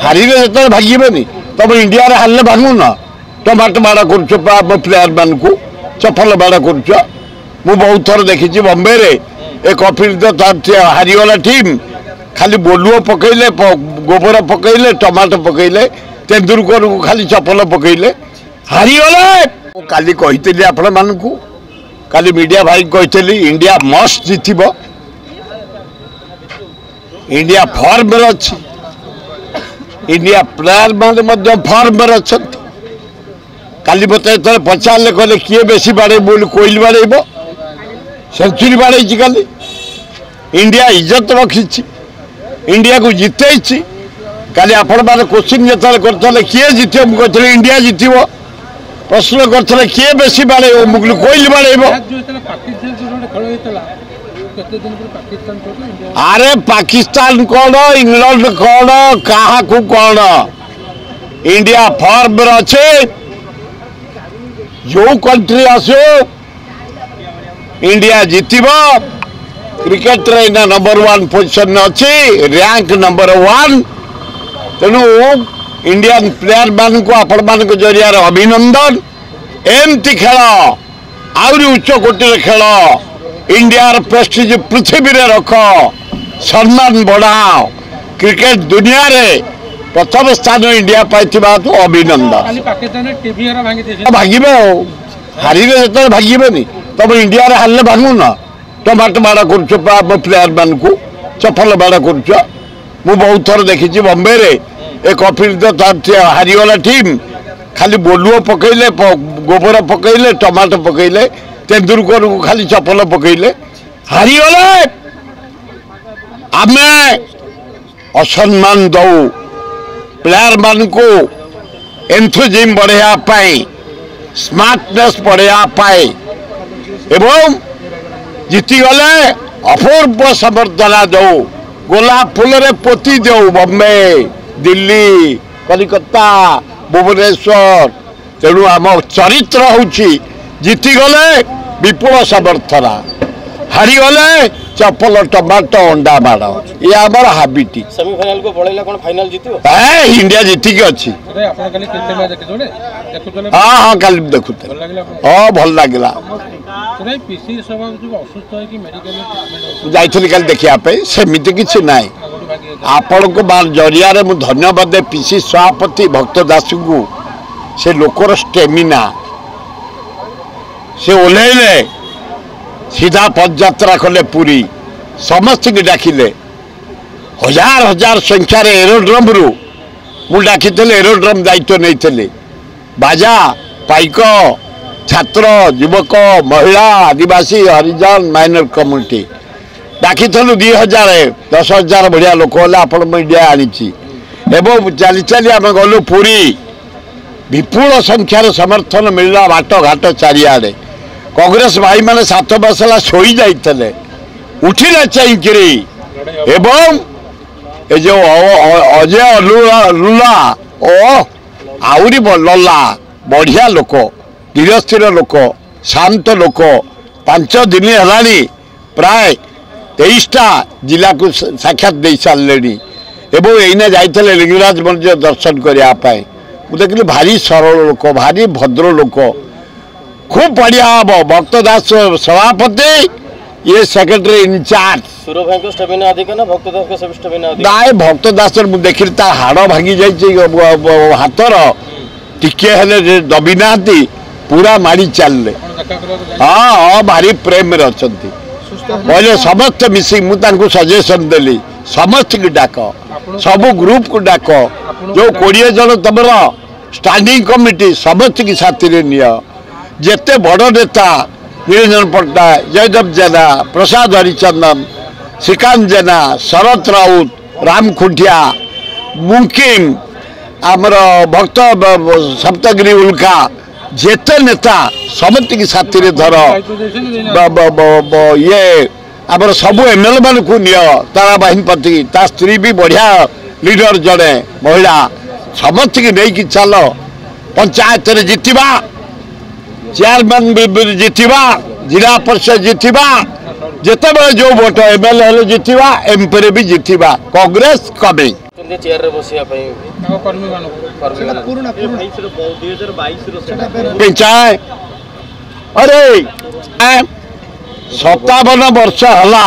हारिले जो भागनी तुम इंडिया हारे भांगुन टमाटो बाड़ कर प्लेयर मान को चपल बाड़ कर बहुत थर देखी बॉम्बे रे एक अफिल हारीगला टीम खाली बोलुओ पकईले गोबर पकईले टमाटो पकईले तेंदुलकर को खाली चपल पकईले हारीगले काली कही आपण मान काली मीडिया भाई कही इंडिया मस्ट जीत इंडिया फॉर्म अच्छी इंडिया प्लेयर मान फॉर्म अच्छा काली मत पचारे कहले किए बेसी बाड़े बोल कोहली बाड़ेब सेंचुरी बाड़े काली इंडिया इज्जत रखी इंडिया को जिते काली आपण मैंने क्वेश्चन जो करते किए जीत मुझे इंडिया जीत प्रश्न करते किए बेसी बाड़े मुझे कोहली बाड़ेब अरे पाकिस्तान कौन इंग्लैंड कौन क्या कौन इंडिया फॉर्म अच्छे जो कंट्री आसो इंडिया जीतब क्रिकेट रे नंबर 1 पोजिशन अच्छी रैंक नंबर 1 तेणु इंडियन प्लेयर मान को आपण मान जरिया अभिनंदन एमती खेल आहरी उच्च कोटि खेल इंडिया प्रेस्टीज पृथ्वी रे रख सम्मान बढ़ाओ क्रिकेट दुनिया रे प्रथम स्थान इंडिया पाई अभिनंदन भागे हारिले जो भागनी तुम इंडिया हारे भांगुन टमाटो बाड़ कर प्लेयर मान को चपल बाड़ कर बहुत थर देखी बॉम्बे रे एक अफिल हारीगला टीम खाली बोलुओ पकईले गोबर पकईले टमाटो पकईले तेंदुलकर को खाली चपल पकईले हारीगले आमे असम्मान दौ प्लेयर मान को एंथुजिम बढ़ाई स्मार्टनेस बढ़ाई एवं जीतीगले अपूर्व समर्थना दो गोलाप फूल रे पोती दो बॉम्बे दिल्ली कलिकता भुवनेश्वर तेणु आम चरित्र हूँ जीतीगले विपुल समर्थना हारीगले चपल टमाटो अंडा बाड़ ये आम हाबिट सेमीफाइनल को पड़ेला कोन फाइनल जीतियो इंडिया जीतिक अच्छी हाँ हाँ कल देखुते हाँ भल लगे जाइली कल देखा सेमती किसी ना आपण को जरिया रे मु धन्यवाद दे पीसी सभापति भक्त दास को से लोकर स्टेमिना से ओह्लैले सीधा पदयात्रा कले पूरी समस्त की डाकिले हजार हजार संख्यार एरोड्रम रु मु डाकी एरोड्रम दायित्व नहीं बाजा पाइक छात्र युवक महिला आदिवासी हरिजन माइनर कम्युनिटी डाकी 2000 10,000 बढ़िया लोक इंडिया आनी चली चली आम गलु पूरी विपुल संख्यार समर्थन मिलला बाट घाट चारिआडे कांग्रेस भाई माने 7 बसला शोई जाइतले उठिले चाहिकरी एवं ए जो अजय लुला ओ आउरी लला बढ़िया लोक धीरस्थिर लोक शांत लोक 5 दिन है प्राय 23टा जिला को साक्षात दे सारे एवं एने जाइए लिंगराज मंदिर दर्शन करने मुझे देखिए भारी सरल लोक भारी भद्र लोक खूब बढ़िया हम भक्त दास सभापति ये सेक्रेटरी इंचार्ज नाई भक्त दास देखिए हाड़ भांगी जाइए हाथर टिके हेले दबी ना पूरा माड़ी चलले हाँ हाँ भारी प्रेम अच्छा बोले समस्त मिसिक मुझे सजेसन देली समस्त की डाक सबू ग्रुप को डाक जो 20 जन तुम स्टैंडिंग कमिटी समस्त की साथी नि जेते बड़ नेता निरंजन पट्टनायक जयदेव जेना प्रसाद हरिचंदन श्रीकांत जेना शरत राउत राम खुंटिया मुंकिम आमर भक्त सप्तगिरी उल्का जेते नेता समस्त की साथी रे धर ये आमर सबू एमएलए मान को निय तारा बाहिनपति ता स्त्री भी बढ़िया लीडर जड़े महिला समस्त की नहीं कि चल पंचायत रे जीतवा चेयरमैन भी जीतवा जिला परिषद जीतवा जिते बड़े जो भोट एमएलए जीतवा एमपी भी जीतवा कांग्रेस कमिंग कहते चेयर रे बसिया कर्मी अरे 57 वर्ष हला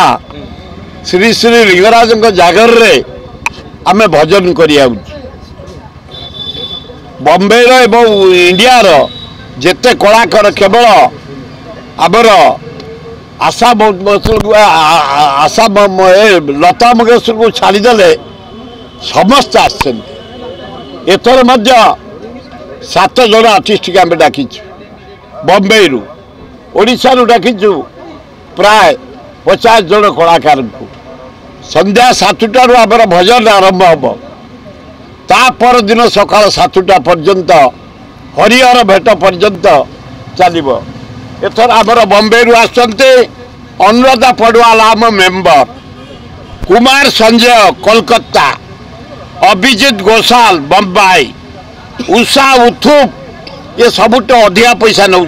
श्री श्री लिंगराज जागर रे आमे भजन करिया बॉम्बे एवं इंडिया जेते कलाकार केवल आमर आशा लता मंगेशकर को छाड़ीदे समस्त आथर 7 जन आर्टिस्ट के आम डाकी बॉम्बे ओडिशा डाकीचु प्राय 50 जन कलाकार को संध्या 7टारू आम भजन आरंभ हम ता पर दिन सकाल 7टा पर्यंत हरिहर भेट पर्यंत चलो एथर आमर बॉम्बे आसते अनुराधा पड़वाल आम मेंबर कुमार संजय कोलकाता अभिजीत घोषाल बम्बाई उषा उथुप ये सबुठ अधिका पैसा नौ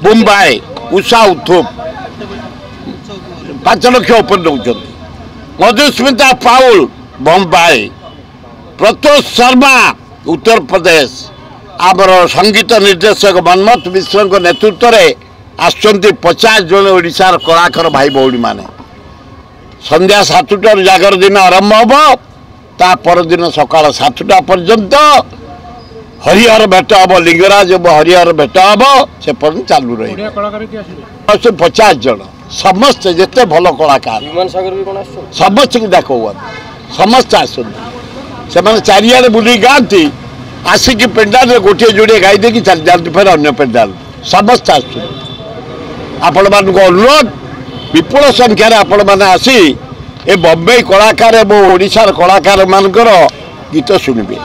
मुंबई उषा उथुप 5 लाख ऊपर नौ मधुस्मिता पाउल बम्बाई प्रतोष शर्मा उत्तर प्रदेश आमर संगीत निर्देशक मनमथ मिश्र नेतृत्व में आसुच्च 50 जन ओडिशार कलाकार भाई भौणी माने संध्या 7टार जागर दिन आरंभ हम ता पर दिन सकाल 7टा पर्यंत हरिहर भेट हम लिंगराज हरिहर भेट हम से चालू रही 50 जन समस्त जिते भल कलाकार समस्त देख समस्त आसते चारिड़े बुली गाँती आसिक पेंडाल गोटे जोड़े गाई दे चली जाती फिर अन्य पेंडाल समस्त आपण मान अनुरोध विपुल संख्यार आपण मैंने आसी ए बॉम्बे कलाकार एवं ओडिशार कलाकार मानकर गीत शुणवे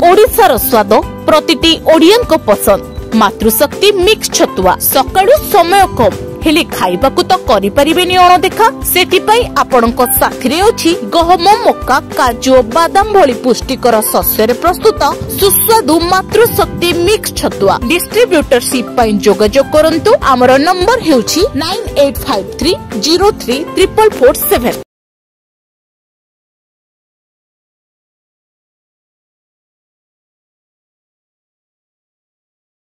ओडिशार स्वाद प्रतिटी ओडियन को पसंद मातृशक्ति मिक्स छतुआ सकाळु समय कम हेले खाइबाकू तो करि परिबेनी अणदेखा सेटिपाई आपणक साथिरे अछि गहम मक्का काजू बादाम भली पुष्टिकर शस्यरे प्रस्तुत सुस्वादु मातृशक्ति मिक्स छतुआ डिस्ट्रीब्यूटरशिप पई जोगाजोग करंतु हमर नंबर हेउछि 9853033447।